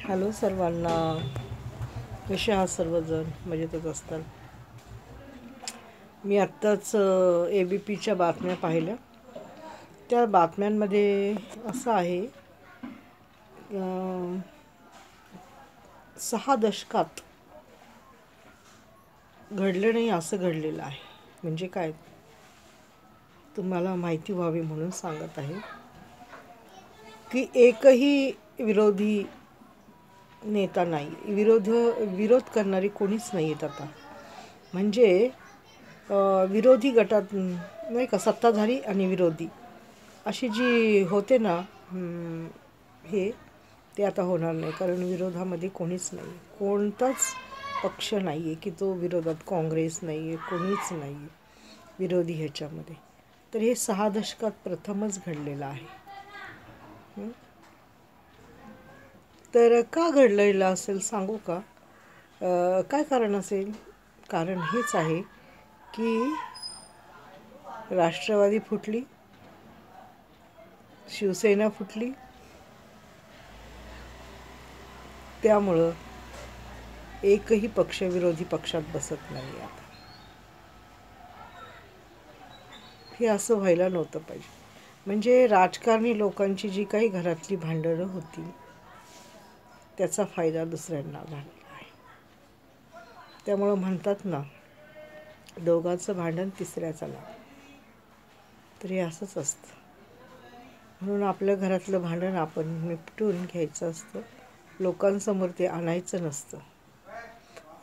Hello सर्वांना, कसे आहात सर्वजण? मजेतच असतात. मी आत्ताच ABPच्या बातम्या पाहिल्या. त्या बातम्यांमध्ये असं आहे, 6 दशकात घडलं नाही असं घडलेलं आहे. म्हणजे काय, तुम्हाला माहिती व्हावी म्हणून सांगत आहे की एकही विरोधी नेता नाही, विरोध करणारी कोणीच नाही आहेत आता. म्हणजे विरोधी गटात नाही का, सत्ताधारी आणि विरोधी अशी जी होते ना, हे ते आता होणार नाही. कारण विरोधामध्ये कोणीच नाही, कोणताच पक्ष नाही आहे की तो विरोधात. काँग्रेस नाही आहे, कोणीच नाही आहे विरोधी ह्याच्यामध्ये. तर हे 6 दशकात प्रथमच घडलेलं आहे. तर का घडलेलं असेल सांगू का? काय कारण असेल? कारण हेच आहे की राष्ट्रवादी फुटली, शिवसेना फुटली, त्यामुळं एकही पक्ष विरोधी पक्षात बसत नाही आता. हे असं व्हायला नव्हतं पाहिजे. म्हणजे राजकारणी लोकांची जी काही घरातली भांडणं होती, त्याचा फायदा दुसऱ्यांना झालेला आहे. त्यामुळं म्हणतात ना, दोघांचं भांडण तिसऱ्याचा लाभ. तर हे असंच असतं. म्हणून आपल्या घरातलं भांडण आपण निपटून घ्यायचं असतं, लोकांसमोर ते आणायचं नसतं.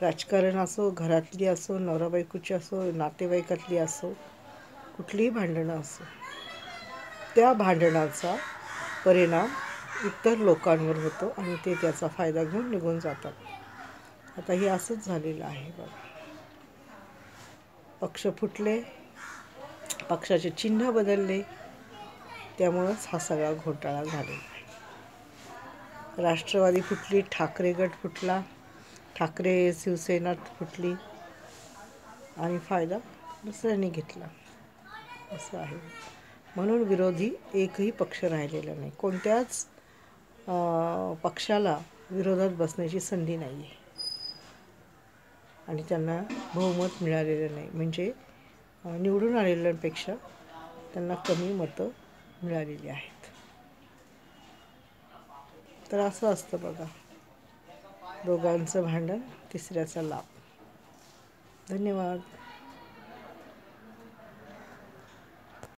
राजकारण असो, घरातली असो, नवरा बायकोची असो, नातेवाईकातली असो, कुठलीही भांडणं असो, त्या भांडणाचा परिणाम इतर लोकांवर होतो आणि ते त्याचा फायदा घेऊन निघून जातात. आता हे असंच झालेलं आहे बघा. पक्ष फुटले, पक्षाचे चिन्ह बदलले, त्यामुळंच हा सगळा घोटाळा झालेला आहे. राष्ट्रवादी फुटली, ठाकरे गट फुटला, ठाकरे शिवसेना फुटली आणि फायदा दुसऱ्यांनी घेतला, असं आहे. म्हणून विरोधी एकही पक्ष राहिलेला नाही. कोणत्याच पक्षाला विरोधात बसण्याची संधी नाही आहे आणि त्यांना बहुमत मिळालेलं नाही. म्हणजे निवडून आलेल्यांपेक्षा त्यांना कमी मतं मिळालेली आहेत. तर असं असतं बघा, दोघांचं भांडण तिसऱ्याचा लाभ. धन्यवाद.